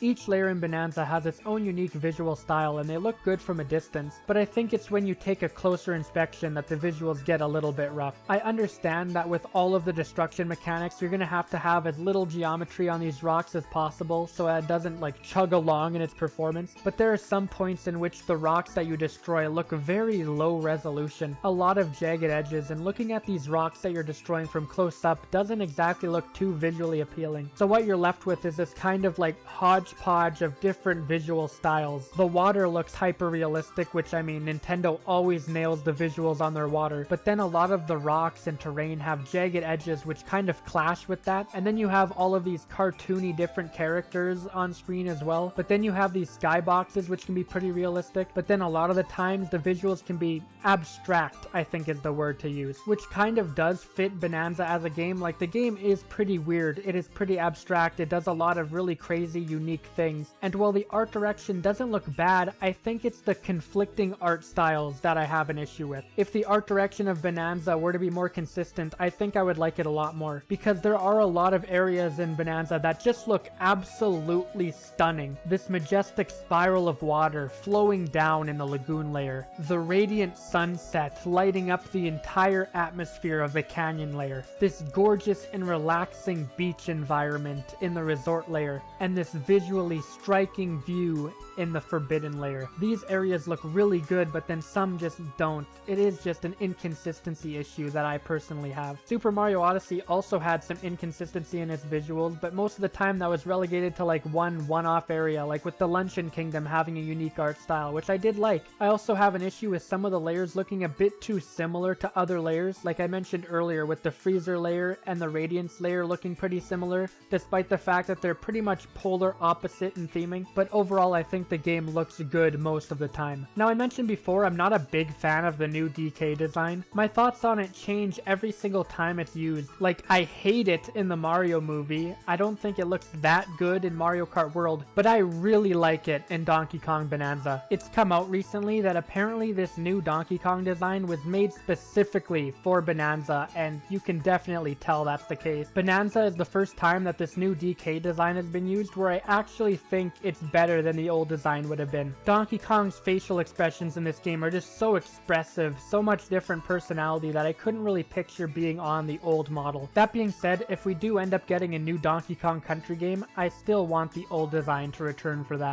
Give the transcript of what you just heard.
Each layer in Bananza has its own unique visual style and they look good from a distance, but I think it's when you take a closer inspection that the visuals get a little bit rough. I understand that with all of the destruction mechanics, you're going to have as little geometry on these rocks as possible so it doesn't like chug along in its performance, but there are some points in which the rocks that you destroy look very low resolution, a lot of jagged edges, and looking at these rocks that you're destroying from close up doesn't exactly look too visually appealing. So what you're left with is this kind of like hodgepodge of different visual styles. The water looks hyper realistic, which I mean Nintendo always nails the visuals on their water, but then a lot of the rocks and terrain have jagged edges which kind of clash with that, and then you have all of these cartoony different characters on screen as well, but then you have these skyboxes which can be pretty realistic, but then a lot of the times the visuals can be abstract, I think is the word to use, which kind of does fit Bananza as a game. Like, the game is pretty weird, it is pretty abstract, it does a lot of really crazy unique things, and while the art direction doesn't look bad, I think it's the conflicting art styles that I have an issue with. If the art direction of Bananza were to be more consistent, I think I would like it a lot more, because there are a lot of areas in Bananza that just look absolutely stunning. This majestic spiral of water flowing down in the lagoon layer, the radiant sunset lighting up the entire atmosphere of the canyon layer, this gorgeous and relaxing beach environment in the resort layer, and this visually striking view in the forbidden layer. These areas look really good, but then some just don't. It is just an inconsistency issue that I personally have. Super Mario Odyssey also had some inconsistency in its visuals, but most of the time that was relegated to like one-off area, like with the Luncheon Kingdom having a unique art style, which I did like. I also have an issue with some of the layers looking a bit too similar to other layers, like I mentioned earlier with the Freezer layer and the Radiance layer looking pretty similar, despite the fact that they're pretty much polar opposite in theming, but overall I think the game looks good most of the time. Now, I mentioned before I'm not a big fan of the new DK design. My thoughts on it change every single time it's used. Like, I hate it in the Mario movie, I don't think it looks that good in Mario Kart World, but I really like it in Donkey Kong Bonanza. It's come out recently that apparently this new Donkey Kong design was made specifically for Bonanza, and you can definitely tell that's the case. Bonanza is the first time that this new DK design has been used where I actually think it's better than the old design would have been. Donkey Kong's facial expressions in this game are just so expressive, so much different personality that I couldn't really picture being on the old model. That being said, if we do end up getting a new Donkey Kong Country game, I still want the old design to return for that.